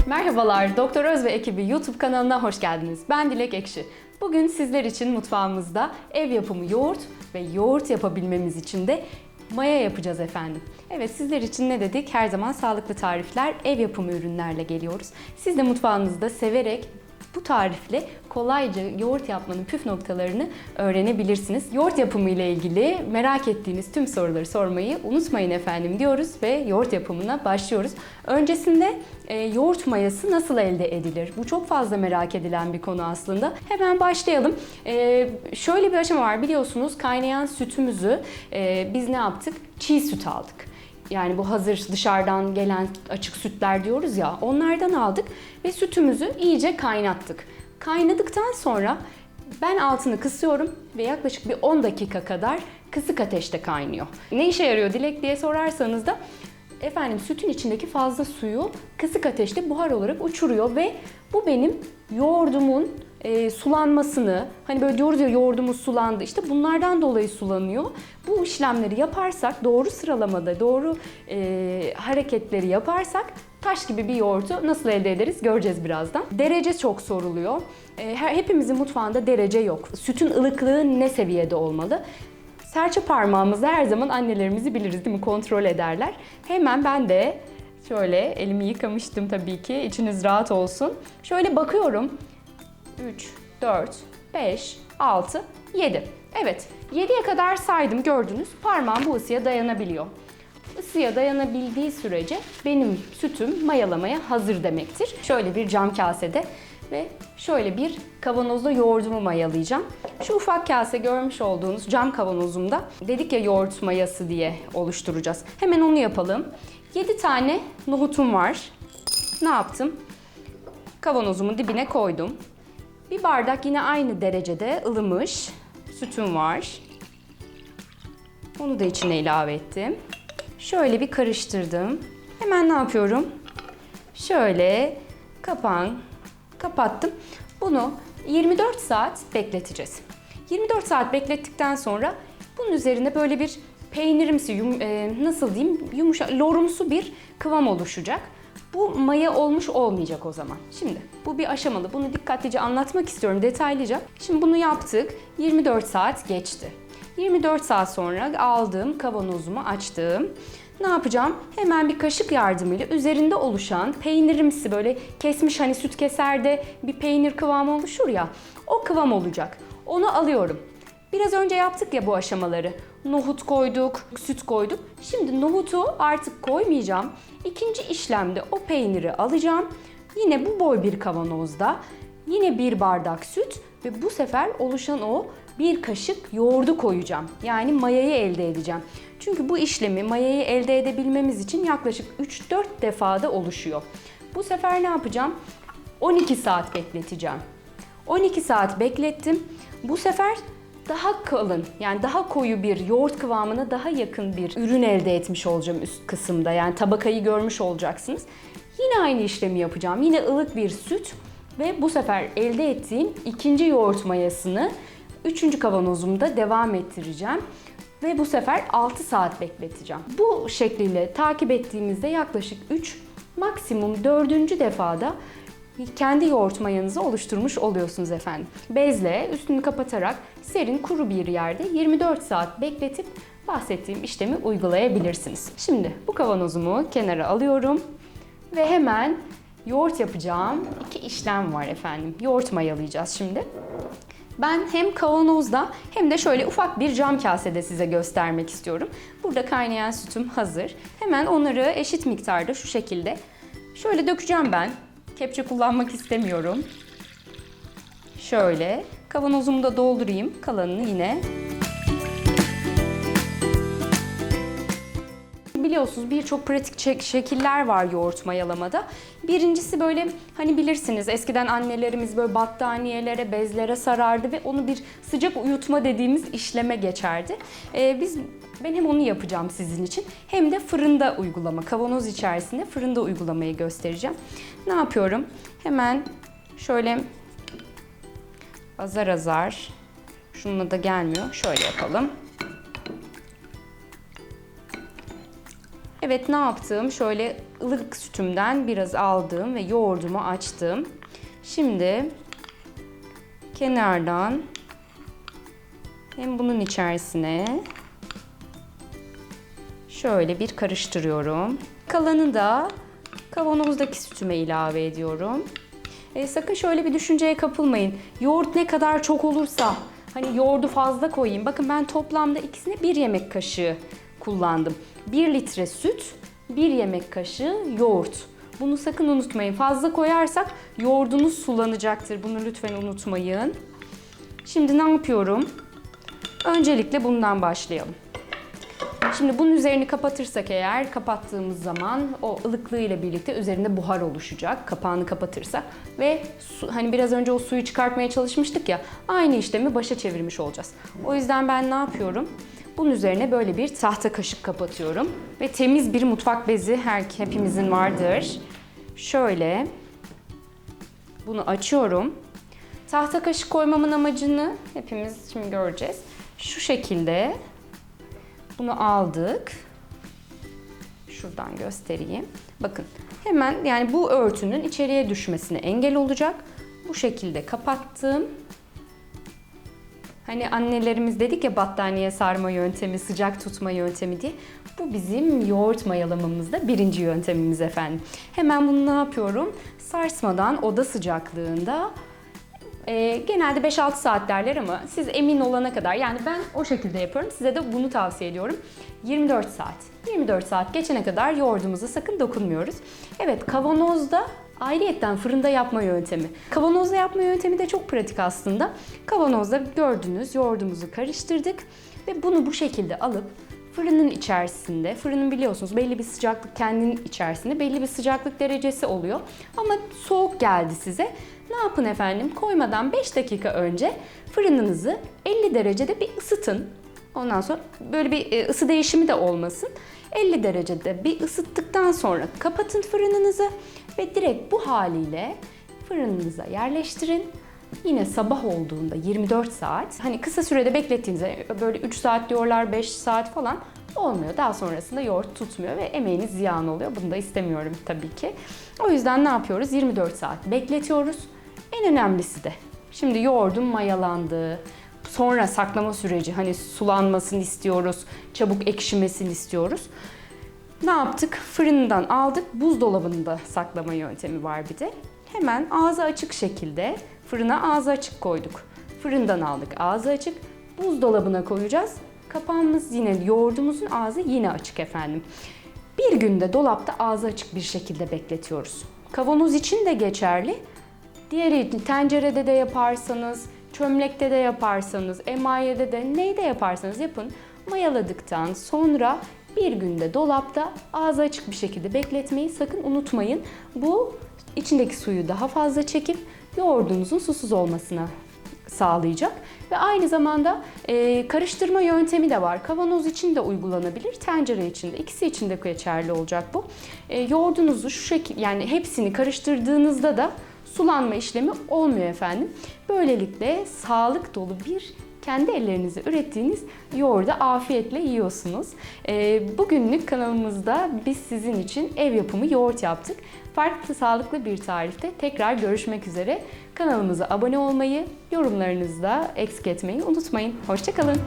Merhabalar, Doktor Öz ve ekibi YouTube kanalına hoş geldiniz. Ben Dilek Ekşi. Bugün sizler için mutfağımızda ev yapımı yoğurt ve yoğurt yapabilmemiz için de maya yapacağız efendim. Evet, sizler için ne dedik? Her zaman sağlıklı tarifler, ev yapımı ürünlerle geliyoruz. Siz de mutfağınızda severek bu tarifle kolayca yoğurt yapmanın püf noktalarını öğrenebilirsiniz. Yoğurt yapımı ile ilgili merak ettiğiniz tüm soruları sormayı unutmayın efendim diyoruz ve yoğurt yapımına başlıyoruz. Öncesinde yoğurt mayası nasıl elde edilir? Bu çok fazla merak edilen bir konu aslında. Hemen başlayalım. Şöyle bir aşama var, biliyorsunuz kaynayan sütümüzü biz ne yaptık? Çiğ süt aldık. Yani bu hazır dışarıdan gelen açık sütler diyoruz ya, onlardan aldık ve sütümüzü iyice kaynattık. Kaynadıktan sonra ben altını kısıyorum ve yaklaşık bir 10 dakika kadar kısık ateşte kaynıyor. Ne işe yarıyor Dilek diye sorarsanız da efendim sütün içindeki fazla suyu kısık ateşte buhar olarak uçuruyor ve bu benim yoğurdumun sulanmasını, hani böyle diyoruz ya yoğurdumuz sulandı, işte bunlardan dolayı sulanıyor. Bu işlemleri yaparsak, doğru sıralamada, doğru hareketleri yaparsak taş gibi bir yoğurtu nasıl elde ederiz göreceğiz birazdan. Derece çok soruluyor. Hepimizin mutfağında derece yok. Sütün ılıklığı ne seviyede olmalı? Serçe parmağımızla her zaman annelerimizi biliriz değil mi? Kontrol ederler. Hemen ben de şöyle elimi yıkamıştım tabii ki, içiniz rahat olsun. Şöyle bakıyorum. 3, 4, 5, 6, 7. Evet, 7'ye kadar saydım, gördünüz. Parmağım bu ısıya dayanabiliyor. Isıya dayanabildiği sürece benim sütüm mayalamaya hazır demektir. Şöyle bir cam kasede ve şöyle bir kavanozda yoğurdumu mayalayacağım. Şu ufak kase görmüş olduğunuz cam kavanozumda dedik ya yoğurt mayası diye oluşturacağız. Hemen onu yapalım. 7 tane nohutum var. Ne yaptım? Kavanozumun dibine koydum. Bir bardak yine aynı derecede ılımış sütüm var. Onu da içine ilave ettim. Şöyle bir karıştırdım. Hemen ne yapıyorum? Şöyle kapağını kapattım. Bunu 24 saat bekleteceğiz. 24 saat beklettikten sonra bunun üzerine böyle bir peynirimsi, nasıl diyeyim, yumuşak, lorumsu bir kıvam oluşacak. Bu maya olmuş olmayacak o zaman. Şimdi bu bir aşamalı. Bunu dikkatlice anlatmak istiyorum detaylıca. Şimdi bunu yaptık. 24 saat geçti. 24 saat sonra aldığım kavanozumu açtım. Ne yapacağım? Hemen bir kaşık yardımıyla üzerinde oluşan peynirimsi, böyle kesmiş, hani süt keserde bir peynir kıvamı oluşur ya, o kıvam olacak. Onu alıyorum. Biraz önce yaptık ya bu aşamaları. Nohut koyduk, süt koyduk. Şimdi nohutu artık koymayacağım. İkinci işlemde o peyniri alacağım. Yine bu boy bir kavanozda yine bir bardak süt ve bu sefer oluşan o bir kaşık yoğurdu koyacağım. Yani mayayı elde edeceğim. Çünkü bu işlemi, mayayı elde edebilmemiz için yaklaşık 3-4 defada oluşuyor. Bu sefer ne yapacağım? 12 saat bekleteceğim. 12 saat beklettim. Bu sefer daha kalın, yani daha koyu bir yoğurt kıvamına daha yakın bir ürün elde etmiş olacağım üst kısımda. Yani tabakayı görmüş olacaksınız. Yine aynı işlemi yapacağım. Yine ılık bir süt ve bu sefer elde ettiğim ikinci yoğurt mayasını 3. kavanozumda devam ettireceğim. Ve bu sefer 6 saat bekleteceğim. Bu şekliyle takip ettiğimizde yaklaşık 3, maksimum 4. defada kendi yoğurt mayanızı oluşturmuş oluyorsunuz efendim. Bezle üstünü kapatarak serin, kuru bir yerde 24 saat bekletip bahsettiğim işlemi uygulayabilirsiniz. Şimdi bu kavanozumu kenara alıyorum ve hemen yoğurt yapacağım 2 işlem var efendim. Yoğurt mayalayacağız şimdi. Ben hem kavanozda hem de şöyle ufak bir cam kasede size göstermek istiyorum. Burada kaynayan sütüm hazır. Hemen onları eşit miktarda şu şekilde şöyle dökeceğim ben. Kepçe kullanmak istemiyorum. Şöyle kavanozumu da doldurayım. Kalanını yine. Biliyorsunuz birçok pratik şekiller var yoğurt mayalamada. Birincisi böyle, hani bilirsiniz eskiden annelerimiz böyle battaniyelere, bezlere sarardı ve onu bir sıcak uyutma dediğimiz işleme geçerdi. Ben hem onu yapacağım sizin için hem de fırında uygulama, kavanoz içerisinde fırında uygulamayı göstereceğim. Ne yapıyorum? Hemen şöyle azar azar, şununla da gelmiyor. Şöyle yapalım. Evet, ne yaptım? Şöyle ılık sütümden biraz aldım ve yoğurdumu açtım. Şimdi kenardan hem bunun içerisine şöyle bir karıştırıyorum. Kalanı da kavanozdaki sütüme ilave ediyorum. Sakın şöyle bir düşünceye kapılmayın. Yoğurt ne kadar çok olursa, hani yoğurdu fazla koyayım. Bakın ben toplamda ikisine 1 yemek kaşığı kullandım. 1 litre süt, 1 yemek kaşığı yoğurt. Bunu sakın unutmayın. Fazla koyarsak yoğurdunuz sulanacaktır. Bunu lütfen unutmayın. Şimdi ne yapıyorum? Öncelikle bundan başlayalım. Şimdi bunun üzerini kapatırsak eğer, kapattığımız zaman o ılıklığıyla birlikte üzerinde buhar oluşacak. Kapağını kapatırsak ve hani biraz önce o suyu çıkartmaya çalışmıştık ya, aynı işlemi başa çevirmiş olacağız. O yüzden ben ne yapıyorum? Bunun üzerine böyle bir tahta kaşık kapatıyorum ve temiz bir mutfak bezi hepimizin vardır. Şöyle bunu açıyorum. Tahta kaşık koymamın amacını hepimiz şimdi göreceğiz. Şu şekilde bunu aldık. Şuradan göstereyim. Bakın hemen, yani bu örtünün içeriye düşmesine engel olacak. Bu şekilde kapattım. Hani annelerimiz dedik ya, battaniye sarma yöntemi, sıcak tutma yöntemi diye. Bu bizim yoğurt mayalamamızda birinci yöntemimiz efendim. Hemen bunu ne yapıyorum? Sarsmadan oda sıcaklığında genelde 5-6 saat derler ama siz emin olana kadar, yani ben o şekilde yapıyorum. Size de bunu tavsiye ediyorum. 24 saat. 24 saat geçene kadar yoğurdumuza sakın dokunmuyoruz. Evet, kavanozda ayrıyetten fırında yapma yöntemi. Kavanozda yapma yöntemi de çok pratik aslında. Kavanozda gördünüz, yoğurdumuzu karıştırdık ve bunu bu şekilde alıp fırının içerisinde, fırının biliyorsunuz belli bir sıcaklık, kendinin içerisinde belli bir sıcaklık derecesi oluyor. Ama soğuk geldi size. Ne yapın efendim? Koymadan 5 dakika önce fırınınızı 50 derecede bir ısıtın. Ondan sonra böyle bir ısı değişimi de olmasın. 50 derecede bir ısıttıktan sonra kapatın fırınınızı ve direkt bu haliyle fırınınıza yerleştirin. Yine sabah olduğunda 24 saat, hani kısa sürede beklettiğinizde böyle 3 saat diyorlar, 5 saat falan olmuyor. Daha sonrasında yoğurt tutmuyor ve emeğiniz ziyan oluyor. Bunu da istemiyorum tabii ki. O yüzden ne yapıyoruz? 24 saat bekletiyoruz. En önemlisi de şimdi yoğurdun mayalandığı, sonra saklama süreci, hani sulanmasını istiyoruz, çabuk ekşimesini istiyoruz. Ne yaptık? Fırından aldık, buzdolabında saklama yöntemi var bir de. Hemen ağzı açık şekilde fırına ağzı açık koyduk. Fırından aldık, ağzı açık, buzdolabına koyacağız. Kapağımız yine, yoğurdumuzun ağzı yine açık efendim. Bir günde dolapta ağzı açık bir şekilde bekletiyoruz. Kavanoz için de geçerli. Diğeri tencerede de yaparsanız, çömlekte de yaparsanız, emayede de, neyde yaparsanız yapın. Mayaladıktan sonra bir günde dolapta ağzı açık bir şekilde bekletmeyi sakın unutmayın. Bu içindeki suyu daha fazla çekip yoğurdunuzun susuz olmasına sağlayacak. Ve aynı zamanda karıştırma yöntemi de var. Kavanoz için de uygulanabilir, tencere için de. İkisi için de geçerli olacak bu. Yoğurdunuzu şu şekilde, yani hepsini karıştırdığınızda da sulanma işlemi olmuyor efendim. Böylelikle sağlık dolu bir, kendi ellerinizle ürettiğiniz yoğurdu afiyetle yiyorsunuz. Bugünlük kanalımızda biz sizin için ev yapımı yoğurt yaptık. Farklı, sağlıklı bir tarifte tekrar görüşmek üzere. Kanalımıza abone olmayı, yorumlarınızı da eksik etmeyi unutmayın. Hoşça kalın.